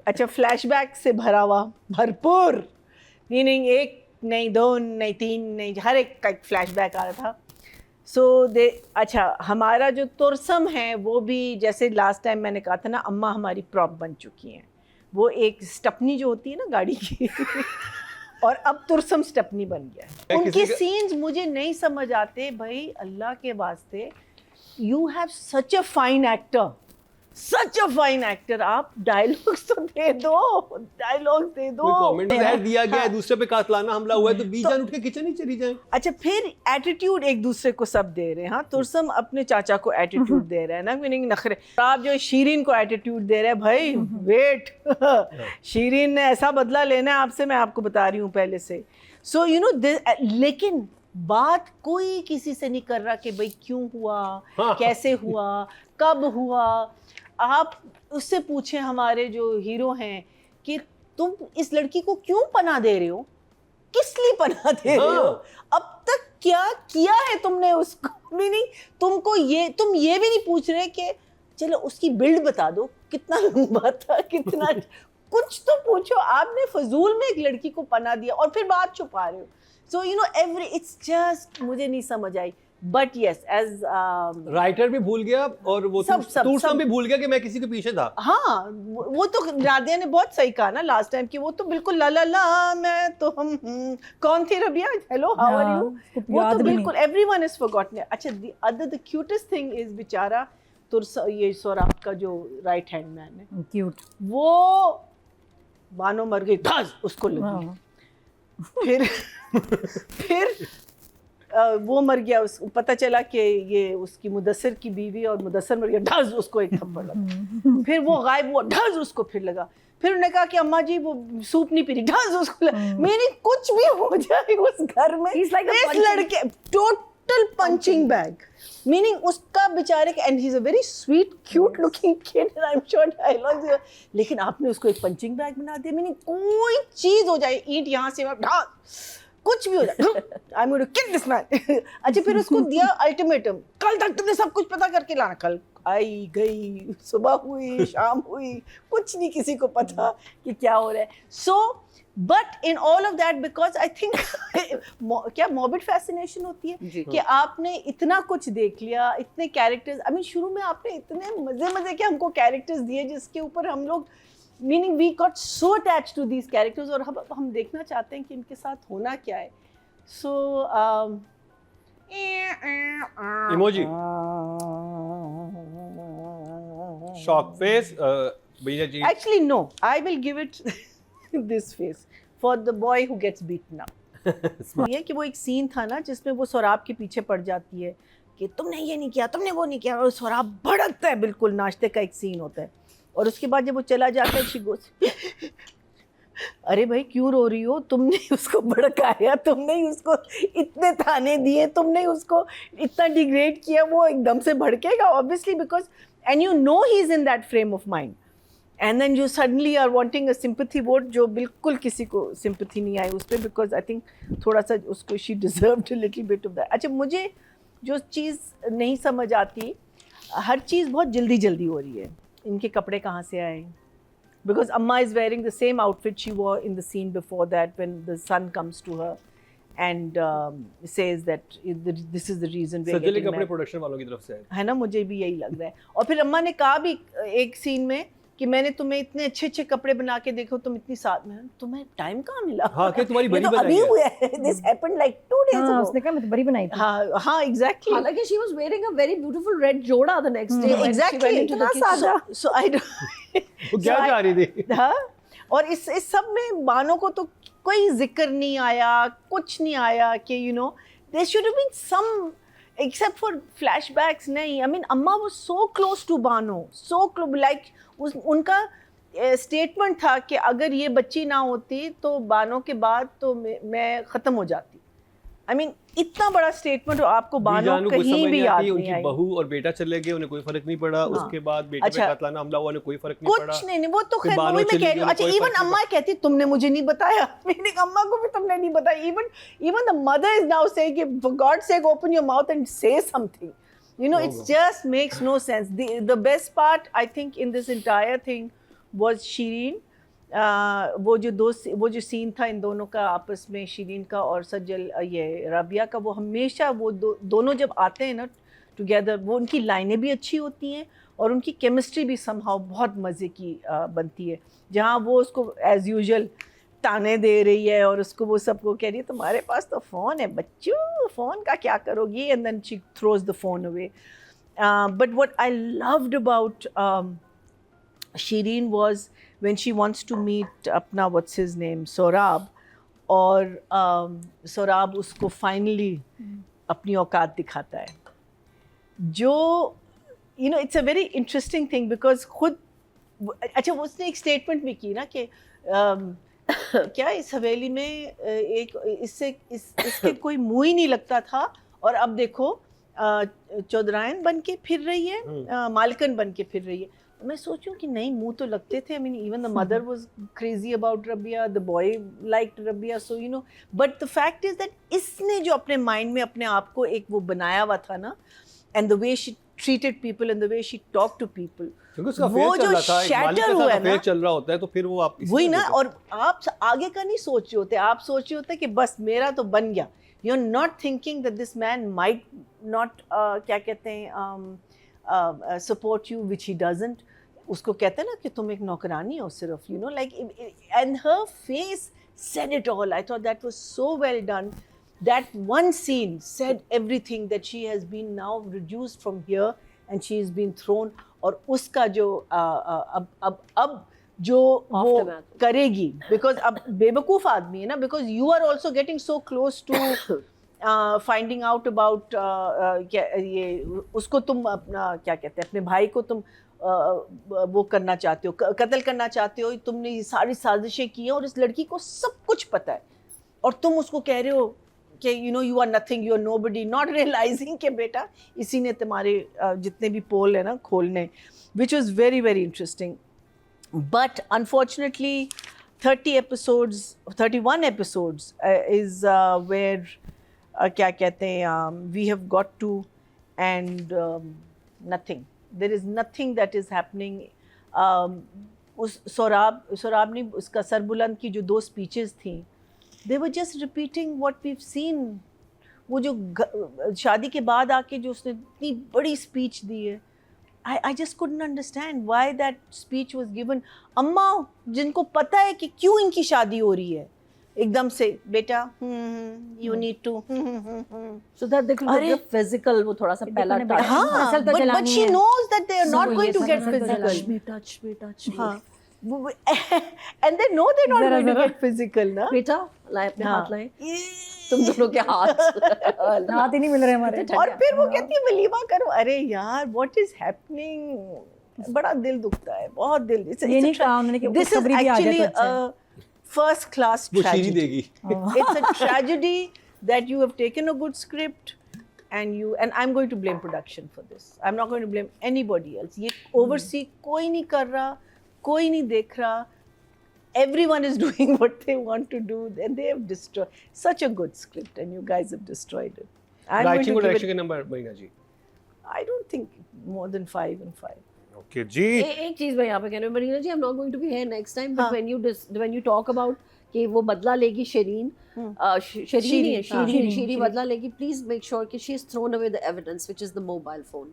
اچھا flash back سے بھرا ہوا بھرپور, میننگ ایک نہیں دو نہیں تین نہیں, ہر ایک کا ایک فلیش بیک آ رہا تھا. سو اچھا ہمارا جو ترسم ہے وہ بھی جیسے لاسٹ ٹائم میں نے کہا تھا نا, اماں ہماری پراپ بن چکی ہیں. وہ ایک اسٹپنی جو ہوتی ہے نا گاڑی کی اور اب ترسم اسٹپنی بن گیا ہے. ان کے سینز مجھے نہیں سمجھ آتے بھائی, اللہ کے واسطے. You have such a fine actor, such a fine actor, آپ ڈائلاگس تو دے دو, ڈائلاگس دے دو. کامنٹ زہر دیا گیا ہے, دوسرے پہ قاتلانہ حملہ ہوا ہے تو 20 جان اٹھ کے کچن ہی چلی جائیں. اچھا پھر ایٹیٹیوڈ ایک دوسرے کو سب دے رہے ہیں. ہاں ترسم اپنے چاچا کو ایٹیٹیوڈ دے رہا ہے نا, میننگ نخرے. آپ جو شیرین کو ایٹیٹیوڈ دے رہے ہیں, بھائی ویٹ, شیرین نے ایسا بدلہ لینا ہے آپ سے, میں آپ کو بتا رہی ہوں پہلے سے. سو یو نو, لیکن بات کوئی کسی سے نہیں کر رہا کہ بھائی کیوں ہوا, کیسے ہوا, کب ہوا. آپ اس سے پوچھیں ہمارے جو ہیرو ہیں کہ تم اس لڑکی کو کیوں پناہ دے رہے ہو, کس لیے پناہ دے رہے ہو, اب تک کیا کیا ہے تم نے اس کو. نہیں تم کو تم یہ بھی نہیں پوچھ رہے کہ چلو اس کی بلڈ بتا دو, کتنا لمبا تھا, کتنا کچھ تو پوچھو. آپ نے فضول میں ایک لڑکی کو پناہ دیا اور پھر بات چھپا رہے ہو. So you know it's just مجھے نہیں سمجھ آئی. بٹ یس ایز رائٹر بھی بھول گیا اور وہ ترسم بھی بھول گیا کہ میں کسی کے پیچھے تھا. ہاں وہ تو رادیا نے بہت صحیح کہا نا لاسٹ ٹائم کہ وہ تو بالکل لا لا لا میں تو ہم کون تھی ربیہ, ہیلو ہاؤ آر یو, وہ تو بالکل ایوری ون از فارگوٹن. اچھا دی کیوٹسٹ تھنگ از بیچارہ یہ سوراب کا جو رائٹ ہینڈ مین ہے, کیوٹ, وہ بانو مر گئی, دھاس اس کو لگی, پھر وہ مر گیا, پتہ چلا کہ یہ اس کی مدثر کی بیوی اور مدثر مر گیا, ڈھز اس کو ایک تھپڑ لگا. پھر وہ غائب ہوا, ڈھز اس کو پھر لگا. پھر انہوں نے کہا کہ اماں جی وہ سوپ نہیں پی رہی, ڈھز اس کو لگا. میری کچھ بھی ہو جائے اس گھر میں, اس لڑکے ٹوٹل پنچنگ بیگ, میننگ اس کا بیچارے کے, and he is a very sweet cute looking kid, and I am sure dialogue, لیکن آپ نے اس کو ایک پنچنگ بیگ بنا دیا. میننگ کوئی چیز ہو جائے, اینٹ یہاں سے ڈھاس, کچھ بھی ہو جائے, I'm going to kill this man. اچھا پھر اس کو دیا الٹیمیٹم, کل تک تم نے سب کچھ پتا کر کے لانا. کل آئی گئی, صبح ہوئی, شام ہوئی, کچھ نہیں کسی کو پتا کہ کیا ہو رہا ہے. So but in all of that, because I think کیا موربڈ فیسینیشن ہوتی ہے کہ آپ نے اتنا کچھ دیکھ لیا, اتنے کیریکٹرز. I mean شروع میں آپ نے اتنے مزے کے ہم کو کیریکٹرز دیے جس کے اوپر ہم لوگ, meaning we got so attached to these characters, اور ہم دیکھنا چاہتے ہیں کہ ان کے ساتھ ہونا کیا ہے. So ایموجی, shock face, بھیا جی. Actually no, I will give it this face for the boy who gets beaten up. یہ کہ وہ ایک سین تھا نا جس میں وہ سوراب کے پیچھے پڑ جاتی ہے کہ تم نے یہ نہیں کیا, تم نے وہ نہیں کیا, اور سوراب بھڑکتا ہے, بالکل ناشتے کا ایک سین ہوتا ہے. اور اس کے بعد جب وہ چلا جاتا ہے, she goes, ارے بھائی کیوں رو رہی ہو, تم نے اس کو بھڑکایا, تم نے اس کو اتنے تانے دیے, تم نے اس کو اتنا ڈیگریڈ کیا, وہ ایک دم سے بھڑکے گا obviously, because and you know he is in that frame of mind, and then you suddenly are wanting a sympathy vote, جو بالکل کسی کو sympathy نہیں آئی اس پہ, because I think تھوڑا سا اس کو she deserved a little bit of that. اچھا مجھے جو چیز نہیں سمجھ آتی, ہر چیز بہت جلدی جلدی ہو رہی ہے. ان کے کپڑے کہاں سے آئے, because Amma is wearing the same outfit she wore in the scene before that when the son comes to her and says that this is the reason we're سجلے getting کپڑے married. پروڈکشن والوں کی طرف سے ہے نا, مجھے بھی یہی لگ رہا ہے. اور پھر اماں نے کہا بھی ایک سین میں کہ میں نے تمہیں اتنے اچھے اچھے کپڑے بنا کے دیکھو, تم اتنی ساتھ میں, تمہیں ٹائم کہاں ملا, ہاں کہ تمہاری بڑی بنائی ابھی ہوا ہے, this happened like 2 days ago. اس نے کہا میں تو بڑی بنائی تھی. ہاں exactly, حالانکہ she was wearing a very beautiful red joda the next day when she went into the kitchen. So I don't, وہ کیا چاہ رہی تھی. ہاں, اور اس سب میں بانو کو تو کوئی ذکر نہیں آیا, کچھ نہیں آیا کہ you know there should have been some, except for flashbacks. نہیں, I mean Amma was so close to Bano, so close, like ان کا اسٹیٹمنٹ تھا کہ اگر یہ بچی نہ ہوتی تو بانو کے بعد تو میں ختم ہو جاتی. I mean اتنا بڑا اسٹیٹمنٹ, آپ کو بانو کہیں بھی یاد نہیں آئی. بہو اور بیٹا چلے گئے, انہیں کوئی فرق نہیں پڑا. اس کے بعد بیٹے پہ قاتلانہ حملہ ہوا, انہیں کوئی فرق نہیں پڑا. کچھ نہیں, وہ تو خیر وہی میں کہہ رہی ہوں. اچھا ایون اماں کہتی تم نے مجھے نہیں بتایا, میری اماں کو بھی تم نے نہیں بتایا. Even the mother is now saying کہ for God's sake open your mouth and say something. You know, it just makes no sense. The best part I think in this entire thing was Shireen, وہ جو سین تھا ان دونوں کا آپس میں، شیرین کا اور سجل یہ رابعہ کا، وہ ہمیشہ وہ دونوں جب آتے ہیں نا ٹوگیدر، وہ ان کی لائنیں بھی اچھی ہوتی ہیں اور ان کی کیمسٹری بھی سم ہاؤ بہت مزے کی بنتی ہے. جہاں وہ اس کو ایز یوزول تانے دے رہی ہے اور اس کو وہ سب کو کہہ رہی ہے تمہارے پاس تو فون ہے بچوں، فون کا کیا کرو گی، and then she throws the phone away. But what I loved about Shirin was when she wants to meet اپنا what's his name سوراب، اور سوراب اس کو فائنلی اپنی اوقات دکھاتا ہے، جو you know it's a very interesting thing because خود اچھا اس نے ایک اسٹیٹمنٹ بھی کی نا کہ کیا اس حویلی میں ایک اس کے کوئی منہ ہی نہیں لگتا تھا اور اب دیکھو چودرائن بن کے پھر رہی ہے، مالکن بن کے پھر رہی ہے. میں سوچوں کہ نہیں منہ تو لگتے تھے. I mean even the mother was crazy about Rabia, the boy liked Rabia, so you know, but the fact is that اس نے جو اپنے مائنڈ میں اپنے آپ کو ایک وہ بنایا ہوا تھا نا، and the way she treated people and the way she talked to people, وہ جو shatter ہوا ہے نا، چل رہا ہوتا ہے تو پھر وہ آپ وہی نا، اور آپ آگے کا نہیں سوچ رہے ہوتے، آپ سوچ رہے ہوتے کہ بس میرا تو بن گیا. You are not thinking that this man might not کیا کہتے ہیں support you, which he doesn't. اس کو کہتے ہیں نا کہ تم ایک نوکرانی ہو صرف، you know like, and her face said it all. I thought that was so well done. That one scene said everything, that she has been now reduced from here and she has been thrown. اور اس کا جو اب جو وہ کرے گی، because اب بے وقوف آدمی ہے نا، because you are also getting so close to finding out about یہ اس کو تم اپنا کیا کہتے ہیں اپنے بھائی کو تم وہ کرنا چاہتے ہو، قتل کرنا چاہتے ہو، تم نے یہ ساری سازشیں کی ہیں اور اس لڑکی کو سب کچھ پتہ ہے اور تم اس کو کہہ رہے ہو کہ you know you are nothing, you are nobody, not realizing کہ بیٹا اسی نے تمہارے جتنے بھی پول ہیں نا کھولنے، which was very very interesting. But unfortunately 31 episodes is where کیا کہتے ہیں we have got to end nothing. There is nothing that is happening. اس سوراب نے اس کا سربلند کی جو 2 اسپیچز تھیں، they were just repeating what we've seen. وہ جو شادی کے بعد آ کے جو اس نے اتنی بڑی اسپیچ دی ہے، I just couldn't understand why that speech was given. اماں جن کو پتہ ہے کہ کیوں ان کی شادی ہو رہی ہے، ایک دم سے بیٹا you need to so that they could get physical. وہ تھوڑا سا پہلا but she knows that they are not going to get physical. touch me. ہاں and they know they're not going to get physical نا. بیٹا لائے اپنے ہاتھ لائیں، تم دونوں کے ہاتھ ہی نہیں مل رہے ہمارے. اور پھر وہ کہتی ہے ولیمہ کرو. ارے یار what is happening، بڑا دل دکھتا ہے، بہت دل. یہ نہیں کہا انہوں نے کہ this is actually first class tragedy. It's a tragedy that you have taken a good script and I'm going to blame production for this. I'm not going to blame anybody else. یہ oversee کوئی نہیں کر رہا، کوئی نہیں دیکھ رہا. Everyone is doing what they want to do and they have destroyed such a good script and you guys have destroyed it. Writing or direction کے نمبر بھائینا جی؟ I don't think more than 5 and 5. Okay جی. ایک چیز میں یہاں پہ کہنا مرینا جی، I'm not going to be here next time, but when you talk about کہ وہ بدلہ لے گی شیرین بدلہ لے گی، please make sure کہ she has thrown away the evidence which is the mobile phone.